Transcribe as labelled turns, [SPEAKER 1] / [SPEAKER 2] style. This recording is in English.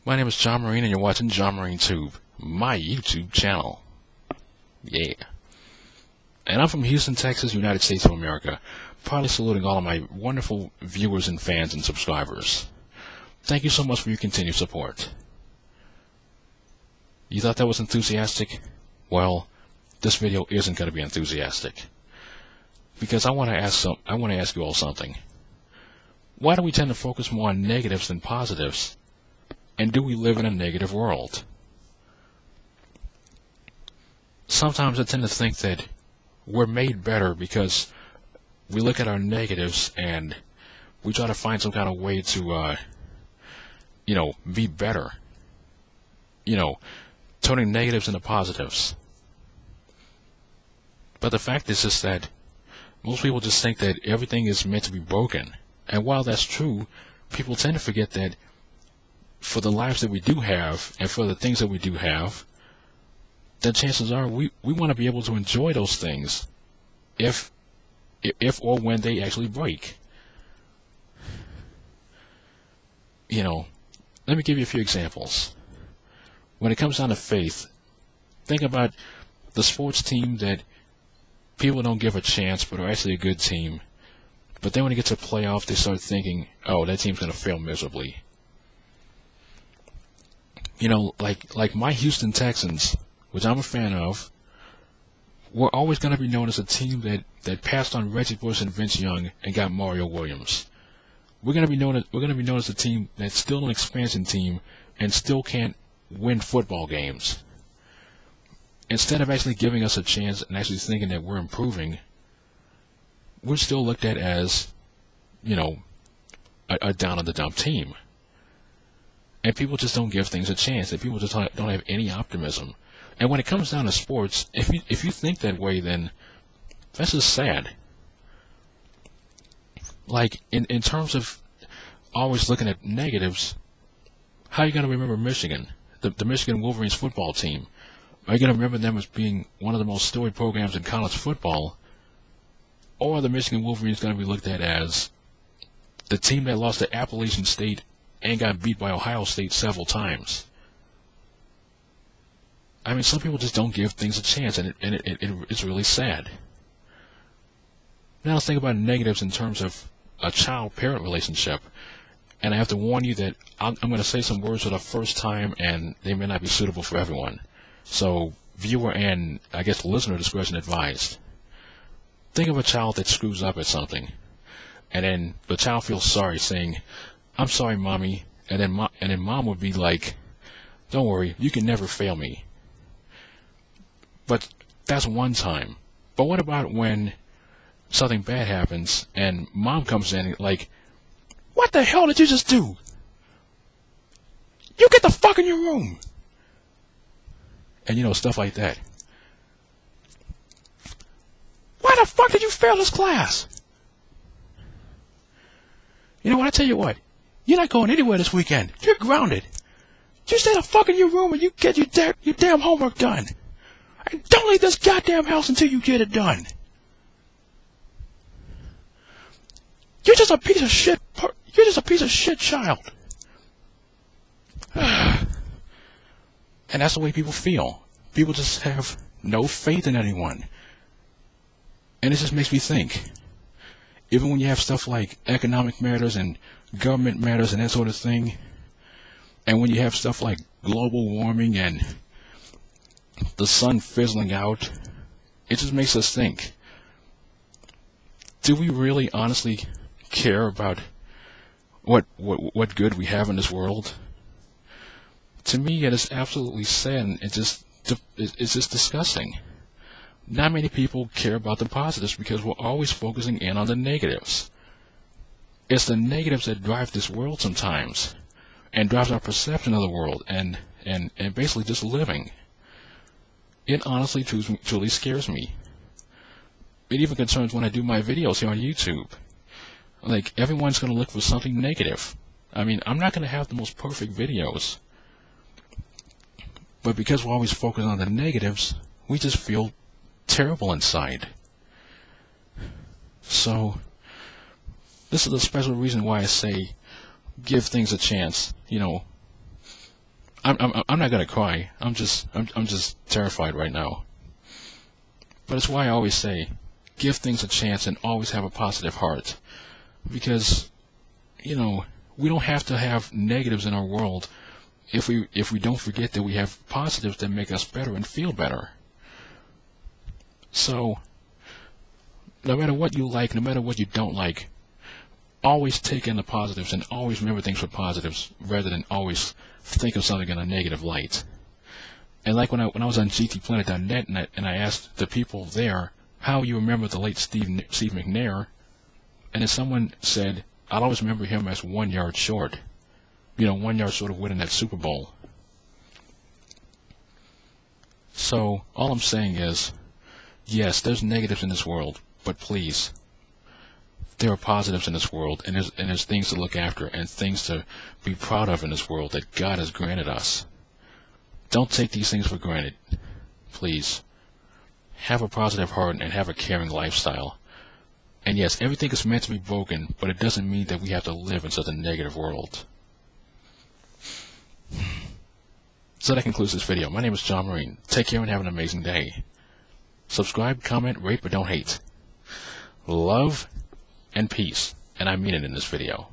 [SPEAKER 1] My name is John Marine, and you're watching John Marine Tube, my YouTube channel. Yeah. And I'm from Houston, Texas, United States of America, proudly saluting all of my wonderful viewers and fans and subscribers. Thank you so much for your continued support. You thought that was enthusiastic? Well, this video isn't going to be enthusiastic. Because I want to ask you all something. Why do we tend to focus more on negatives than positives? And do we live in a negative world? Sometimes I tend to think that we're made better because we look at our negatives and we try to find some kind of way to, be better. Turning negatives into positives. But the fact is just that most people just think that everything is meant to be broken. And while that's true, people tend to forget that for the lives that we do have, and for the things that we do have, then chances are we want to be able to enjoy those things if or when they actually break. Let me give you a few examples. When it comes down to faith, think about the sports team that people don't give a chance but are actually a good team. But then when it gets to playoff, they start thinking, oh, that team's going to fail miserably. Like my Houston Texans, which I'm a fan of, we're always going to be known as a team that passed on Reggie Bush and Vince Young and got Mario Williams. We're going to be known as a team that's still an expansion team and still can't win football games. Instead of actually giving us a chance and actually thinking that we're improving, we're still looked at as, a down in the dump team. And people just don't give things a chance. And people just don't have any optimism. And when it comes down to sports, if you think that way, then that's just sad. Like, in terms of always looking at negatives, how are you going to remember Michigan, the Michigan Wolverines football team? Are you going to remember them as being one of the most storied programs in college football? Or are the Michigan Wolverines going to be looked at as the team that lost to Appalachian State and got beat by Ohio State several times? I mean, some people just don't give things a chance, and it's really sad. Now let's think about negatives in terms of a child-parent relationship. And I have to warn you that I'm going to say some words for the first time, and they may not be suitable for everyone. So, viewer and, I guess, listener discretion advised. Think of a child that screws up at something, and then the child feels sorry, saying, "I'm sorry, Mommy," and then Mom would be like, "Don't worry, you can never fail me." But that's one time. But what about when something bad happens and Mom comes in like, "What the hell did you just do? You get the fuck in your room!" And stuff like that. "Why the fuck did you fail this class?" You know what, I tell you what, you're not going anywhere this weekend. You're grounded. You stay the fuck in your room and you get your damn homework done. And don't leave this goddamn house until you get it done. You're just a piece of shit. You're just a piece of shit child. And that's the way people feel. People just have no faith in anyone. And it just makes me think, even when you have stuff like economic matters and government matters and that sort of thing, and when you have stuff like global warming and the sun fizzling out, it just makes us think, do we really honestly care about what good we have in this world? To me, it is absolutely sad, and it's just disgusting. Not many people care about the positives because we're always focusing in on the negatives. It's the negatives that drive this world sometimes, and drives our perception of the world, and basically just living. It honestly truly scares me. It even concerns when I do my videos here on YouTube. Like, everyone's going to look for something negative. I mean, I'm not going to have the most perfect videos. But because we're always focused on the negatives, we just feel terrible inside. So, this is a special reason why I say give things a chance. I'm not gonna cry. I'm just terrified right now. But it's why I always say, give things a chance and always have a positive heart, because we don't have to have negatives in our world if we don't forget that we have positives that make us better and feel better. So no matter what you like, no matter what you don't like, always take in the positives and always remember things for positives rather than always think of something in a negative light. And like when I was on gtplanet.net and I asked the people there how you remember the late Steve McNair, and then someone said, I'll always remember him as 1 yard short. 1 yard short of winning that Super Bowl. So all I'm saying is, yes, there's negatives in this world, but please, there are positives in this world, and there's things to look after and things to be proud of in this world that God has granted us. Don't take these things for granted. Please, have a positive heart and have a caring lifestyle. And yes, everything is meant to be broken, but it doesn't mean that we have to live in such a negative world. So that concludes this video. My name is John Marine. Take care and have an amazing day. Subscribe, comment, rate, but don't hate. Love and peace, and I mean it in this video.